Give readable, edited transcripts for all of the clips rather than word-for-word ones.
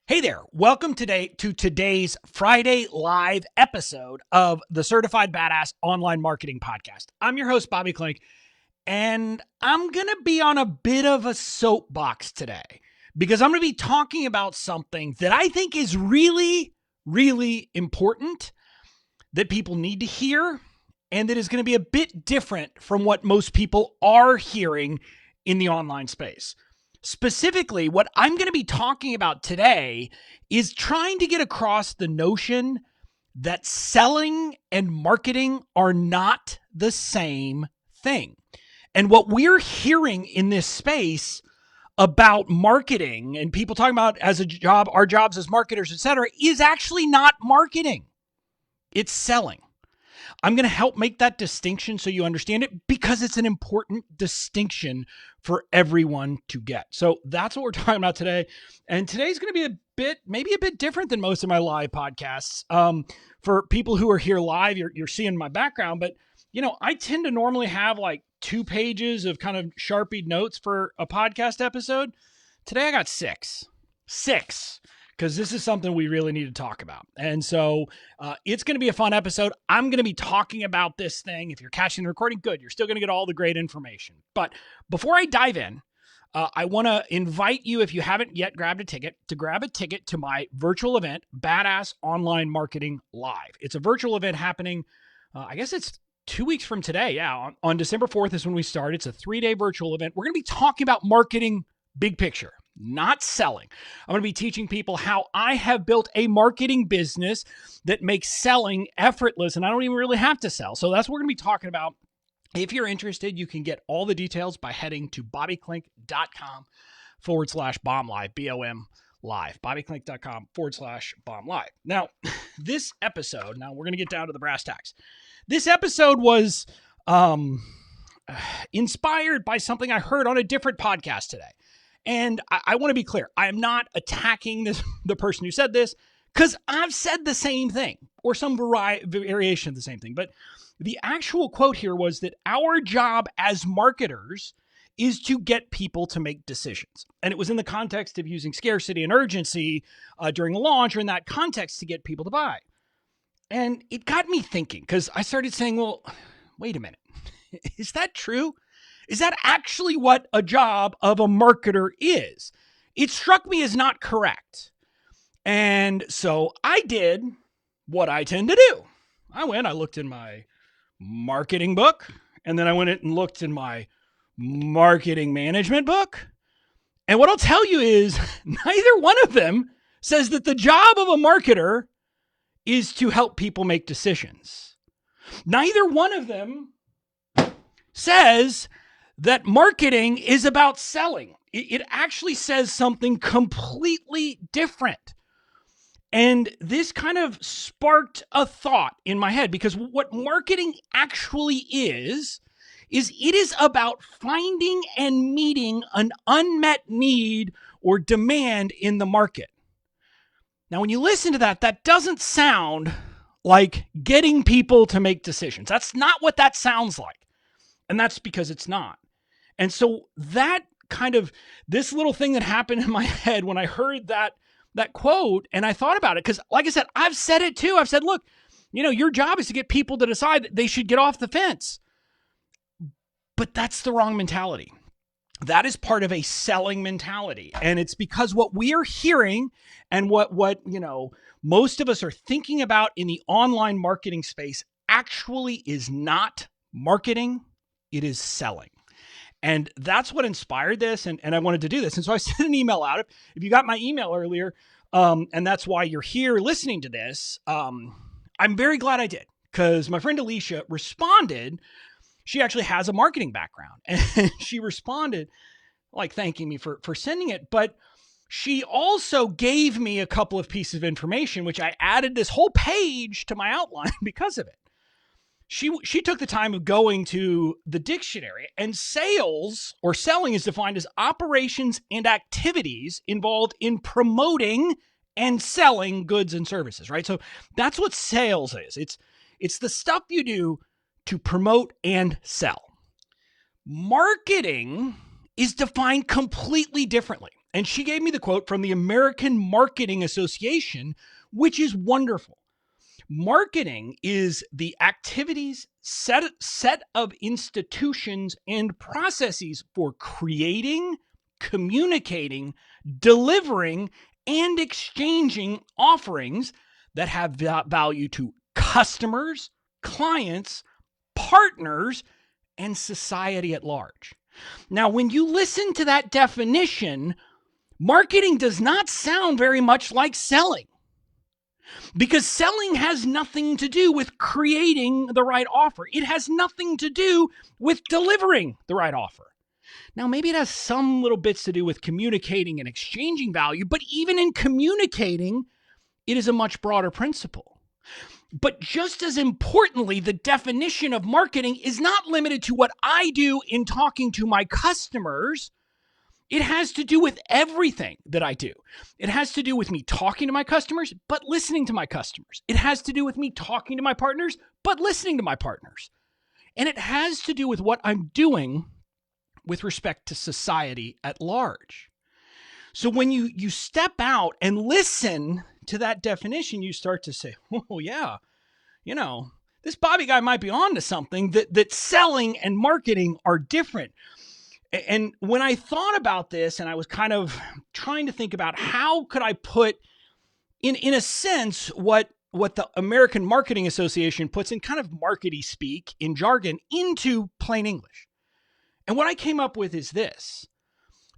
Hey there, welcome today to today's Friday live episode of the Certified Badass Online Marketing Podcast. I'm your host, Bobby Klink, and I'm going to be on a bit of a soapbox today because I'm going to be talking about something that I think is really, really important that people need to hear and that is going to be a bit different from what most people are hearing in the online space. Specifically, what I'm going to be talking about today is trying to get across the notion that selling and marketing are not the same thing. And what we're hearing in this space about marketing and people talking about as a job, our jobs as marketers, et cetera, is actually not marketing. It's selling. I'm going to help make that distinction so you understand it because it's an important distinction for everyone to get. So that's what we're talking about today. And today's going to be maybe a bit different than most of my live podcasts. For people who are here live, you're seeing my background, but I tend to normally have like 2 pages of kind of Sharpied notes for a podcast episode. Today I got 6, because this is something we really need to talk about. And so it's going to be a fun episode. I'm going to be talking about this thing. If you're catching the recording, good. You're still going to get all the great information. But before I dive in, I want to invite you, if you haven't yet grabbed a ticket, to grab a ticket to my virtual event, Badass Online Marketing Live. It's a virtual event happening, I guess it's 2 weeks from today. Yeah, on December 4th is when we start. It's a 3-day virtual event. We're going to be talking about marketing big picture, not selling. I'm going to be teaching people how I have built a marketing business that makes selling effortless, and I don't even really have to sell. So that's what we're going to be talking about. If you're interested, you can get all the details by heading to bobbyklink.com/bomb live, BOM live, bobbyklink.com/bomb live. Now, this episode, we're going to get down to the brass tacks. This episode was inspired by something I heard on a different podcast today. And I want to be clear. I am not attacking the person who said this, because I've said the same thing or some variation of the same thing. But the actual quote here was that our job as marketers is to get people to make decisions. And it was in the context of using scarcity and urgency during a launch, or in that context to get people to buy. And it got me thinking, because I started saying, well, wait a minute. Is that true? Is that actually what a job of a marketer is? It struck me as not correct. And so I did what I tend to do. I looked in my marketing book, and then I went and looked in my marketing management book. And what I'll tell you is neither one of them says that the job of a marketer is to help people make decisions. Neither one of them says that marketing is about selling. It actually says something completely different. And this kind of sparked a thought in my head, because what marketing actually is it is about finding and meeting an unmet need or demand in the market. Now, when you listen to that, that doesn't sound like getting people to make decisions. That's not what that sounds like. And that's because it's not. And so that kind of, this little thing that happened in my head when I heard that quote, and I thought about it, because like I said, I've said it too. I've said, look, your job is to get people to decide that they should get off the fence. But that's the wrong mentality. That is part of a selling mentality. And it's because what we are hearing and what most of us are thinking about in the online marketing space actually is not marketing, it is selling. And that's what inspired this, and I wanted to do this. And so I sent an email out. If you got my email earlier, and that's why you're here listening to this, I'm very glad I did, because my friend Alicia responded. She actually has a marketing background, and she responded like thanking me for sending it. But she also gave me a couple of pieces of information, which I added this whole page to my outline because of it. She took the time of going to the dictionary, and sales or selling is defined as operations and activities involved in promoting and selling goods and services, right? So that's what sales is. It's the stuff you do to promote and sell. Marketing is defined completely differently. And she gave me the quote from the American Marketing Association, which is wonderful. Marketing is the activities, set of institutions and processes for creating, communicating, delivering, and exchanging offerings that have value to customers, clients, partners, and society at large. Now, when you listen to that definition, marketing does not sound very much like selling, because selling has nothing to do with creating the right offer. It has nothing to do with delivering the right offer. Now, maybe it has some little bits to do with communicating and exchanging value, but even in communicating, it is a much broader principle. But just as importantly, the definition of marketing is not limited to what I do in talking to my customers. It has to do with everything that I do. It has to do with me talking to my customers, but listening to my customers. It has to do with me talking to my partners, but listening to my partners. And it has to do with what I'm doing with respect to society at large. So when you step out and listen to that definition, you start to say, oh yeah, this Bobby guy might be on to something, that selling and marketing are different. And when I thought about this, and I was kind of trying to think about how could I put in a sense what the American Marketing Association puts in kind of markety speak, in jargon, into plain English. And what I came up with is this: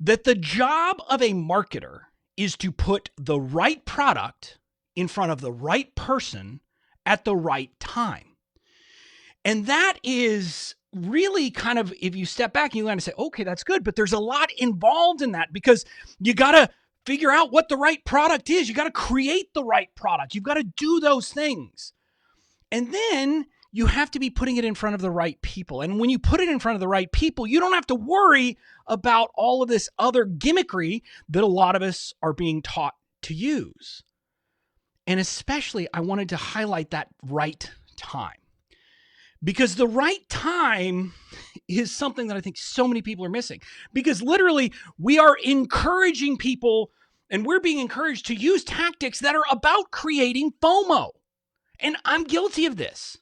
that the job of a marketer is to put the right product in front of the right person at the right time. And that is really kind of, if you step back and you kind of say, okay, that's good, but there's a lot involved in that, because you got to figure out what the right product is. You got to create the right product. You've got to do those things. And then you have to be putting it in front of the right people. And when you put it in front of the right people, you don't have to worry about all of this other gimmickry that a lot of us are being taught to use. And especially, I wanted to highlight that right time, because the right time is something that I think so many people are missing, because literally we are encouraging people, and we're being encouraged to use tactics that are about creating FOMO. And I'm guilty of this.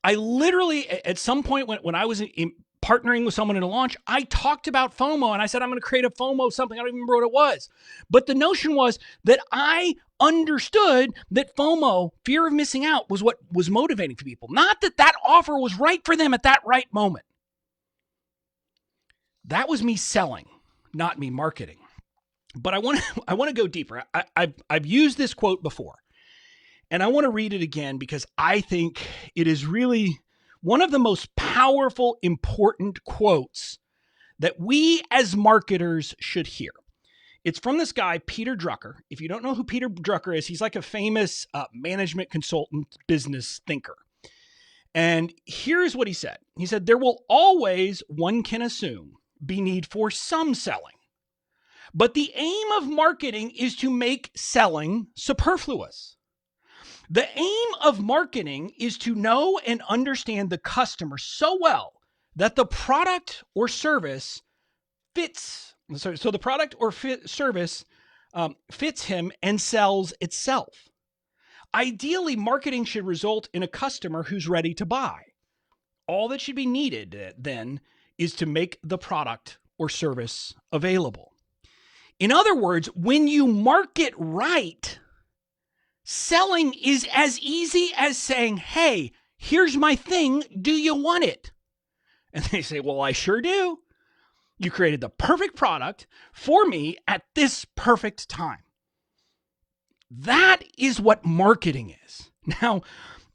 I literally, at some point when I was partnering with someone in a launch, I talked about FOMO, and I said, I'm going to create a FOMO something. I don't even remember what it was. But the notion was that I understood that FOMO, fear of missing out, was what was motivating for people. Not that that offer was right for them at that right moment. That was me selling, not me marketing. But I want to go deeper. I've used this quote before, and I want to read it again because I think it is really one of the most powerful, important quotes that we as marketers should hear. It's from this guy, Peter Drucker. If you don't know who Peter Drucker is, he's like a famous management consultant, business thinker. And here's what he said. He said, there will always, one can assume, be need for some selling. But the aim of marketing is to make selling superfluous. The aim of marketing is to know and understand the customer so well that the product or service fits. So the product or service fits him and sells itself. Ideally, marketing should result in a customer who's ready to buy. All that should be needed then is to make the product or service available. In other words, when you market right, selling is as easy as saying, hey, here's my thing. Do you want it? And they say, well, I sure do. You created the perfect product for me at this perfect time. That is what marketing is. Now,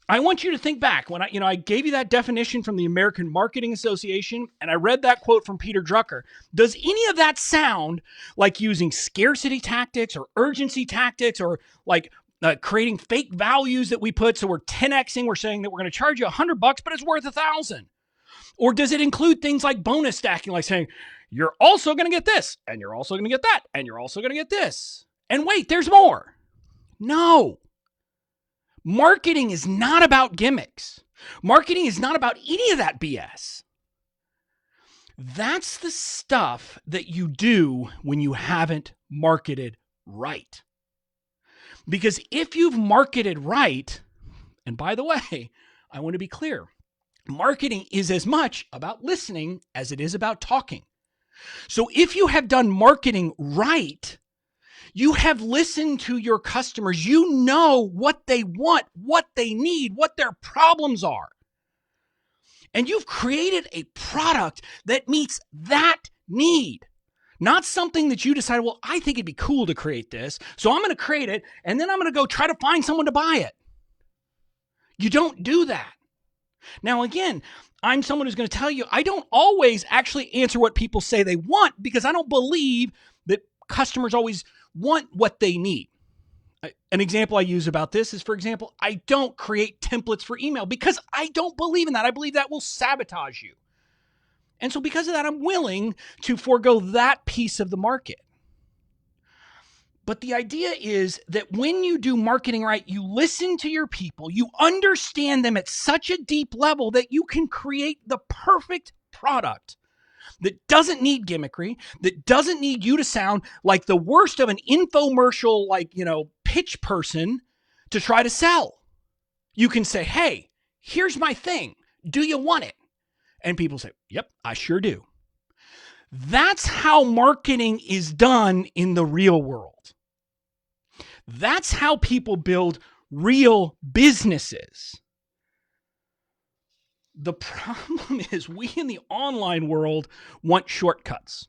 I want you to think back when I gave you that definition from the American Marketing Association, and I read that quote from Peter Drucker. Does any of that sound like using scarcity tactics or urgency tactics, or like creating fake values that we put? So we're 10xing, we're saying that we're going to charge you $100, but it's worth $1,000. Or does it include things like bonus stacking, like saying, you're also going to get this, and you're also going to get that, and you're also going to get this. And wait, there's more. No. Marketing is not about gimmicks. Marketing is not about any of that BS. That's the stuff that you do when you haven't marketed right. Because if you've marketed right, and by the way, I want to be clear, marketing is as much about listening as it is about talking. So if you have done marketing right, you have listened to your customers. You know what they want, what they need, what their problems are. And you've created a product that meets that need. Not something that you decide, well, I think it'd be cool to create this, so I'm going to create it, and then I'm going to go try to find someone to buy it. You don't do that. Now, again, I'm someone who's going to tell you, I don't always actually answer what people say they want because I don't believe that customers always want what they need. An example I use about this is, for example, I don't create templates for email because I don't believe in that. I believe that will sabotage you. And so because of that, I'm willing to forego that piece of the market. But the idea is that when you do marketing right, you listen to your people, you understand them at such a deep level that you can create the perfect product that doesn't need gimmickry, that doesn't need you to sound like the worst of an infomercial, pitch person to try to sell. You can say, hey, here's my thing. Do you want it? And people say, yep, I sure do. That's how marketing is done in the real world. That's how people build real businesses. The problem is we in the online world want shortcuts.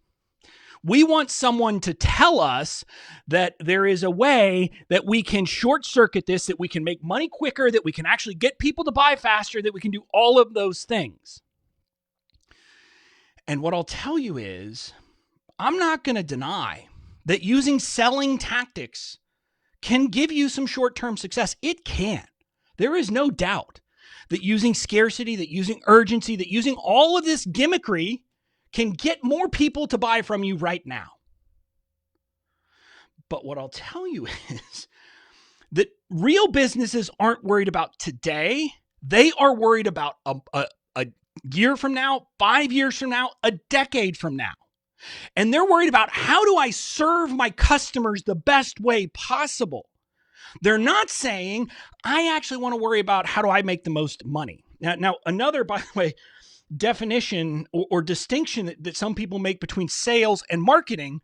We want someone to tell us that there is a way that we can short circuit this, that we can make money quicker, that we can actually get people to buy faster, that we can do all of those things. And what I'll tell you is, I'm not going to deny that using selling tactics can give you some short-term success. It can. There is no doubt that using scarcity, that using urgency, that using all of this gimmickry can get more people to buy from you right now. But what I'll tell you is that real businesses aren't worried about today. They are worried about a year from now, 5 years from now, a decade from now. And they're worried about, how do I serve my customers the best way possible? They're not saying, I actually want to worry about how do I make the most money. Now another, by the way, definition or distinction that some people make between sales and marketing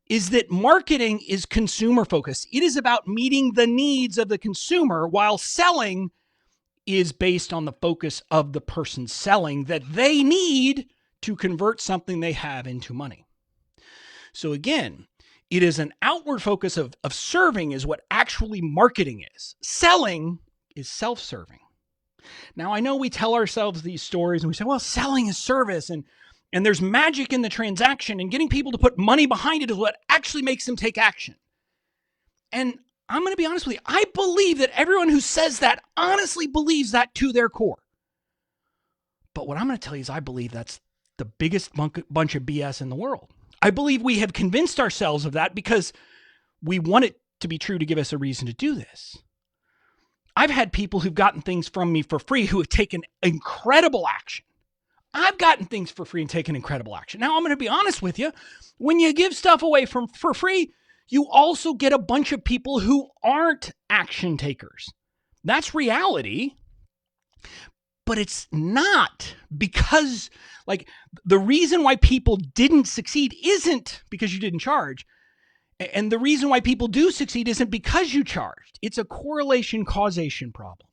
is that marketing is consumer focused. It is about meeting the needs of the consumer, while selling is based on the focus of the person selling, that they need to convert something they have into money. So again, it is an outward focus of serving is what actually marketing is. Selling is self-serving. Now, I know we tell ourselves these stories and we say, well, selling is service and there's magic in the transaction, and getting people to put money behind it is what actually makes them take action. And I'm going to be honest with you. I believe that everyone who says that honestly believes that to their core. But what I'm going to tell you is I believe that's the biggest bunch of BS in the world. I believe we have convinced ourselves of that because we want it to be true to give us a reason to do this. I've had people who've gotten things from me for free who have taken incredible action. I've gotten things for free and taken incredible action. Now, I'm going to be honest with you. When you give stuff away for free, you also get a bunch of people who aren't action takers. That's reality. But it's not because, the reason why people didn't succeed isn't because you didn't charge. And the reason why people do succeed isn't because you charged. It's a correlation causation problem.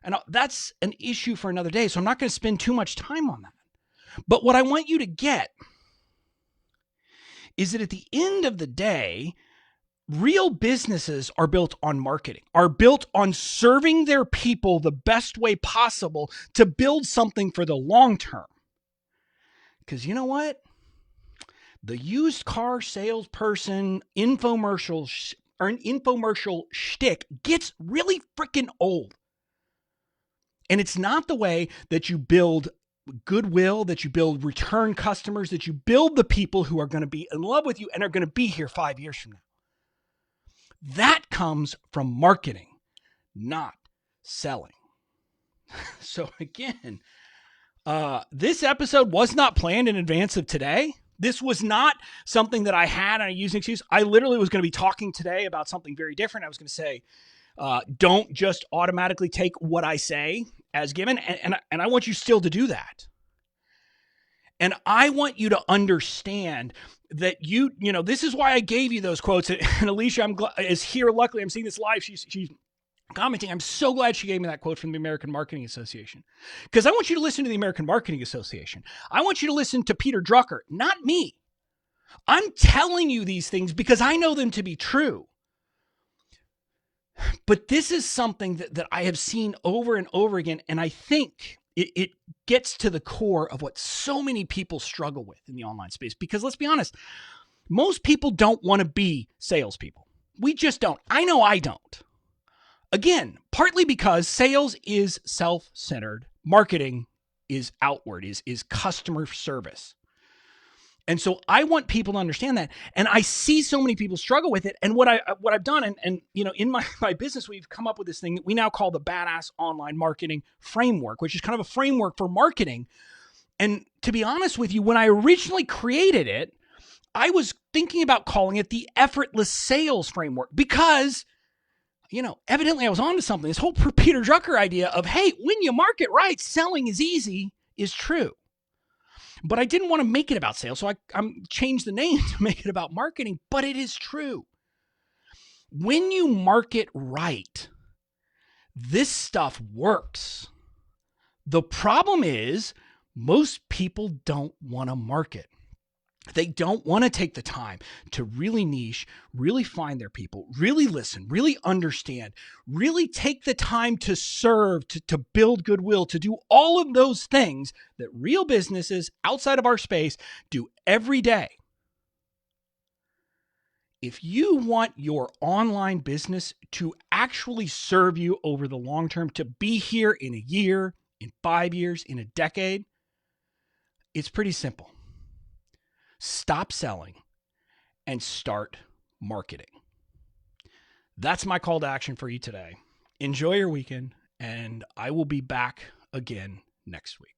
And that's an issue for another day, so I'm not going to spend too much time on that. But what I want you to get is that at the end of the day, real businesses are built on marketing, are built on serving their people the best way possible to build something for the long term. Because you know what? The used car salesperson infomercial shtick gets really freaking old. And it's not the way that you build goodwill, that you build return customers, that you build the people who are going to be in love with you and are going to be here 5 years from now. That comes from marketing, not selling. So again, This episode was not planned in advance of today. This was not something that I had and I used an excuse. I literally was going to be talking today about something very different. I was going to say, don't just automatically take what I say as given. And I want you still to do that. And I want you to understand that this is why I gave you those quotes. And Alicia is here. Luckily, I'm seeing this live. She's commenting. I'm so glad she gave me that quote from the American Marketing Association, because I want you to listen to the American Marketing Association. I want you to listen to Peter Drucker, not me. I'm telling you these things because I know them to be true. But this is something that I have seen over and over again, and I think it gets to the core of what so many people struggle with in the online space. Because let's be honest, most people don't want to be salespeople. We just don't. I know I don't. Again, partly because sales is self-centered, marketing is outward, is customer service. And so I want people to understand that. And I see so many people struggle with it. And what I've done, and in my business, we've come up with this thing that we now call the Badass Online Marketing Framework, which is kind of a framework for marketing. And to be honest with you, when I originally created it, I was thinking about calling it the Effortless Sales Framework because evidently I was onto something. This whole Peter Drucker idea of, hey, when you market right, selling is easy is true. But I didn't want to make it about sales, so I'm changed the name to make it about marketing, but it is true. When you market right, this stuff works. The problem is most people don't want to market. They don't want to take the time to really niche, really find their people, really listen, really understand, really take the time to serve, to build goodwill, to do all of those things that real businesses outside of our space do every day. If you want your online business to actually serve you over the long term, to be here in a year, in 5 years, in a decade, it's pretty simple. Stop selling and start marketing. That's my call to action for you today. Enjoy your weekend, and I will be back again next week.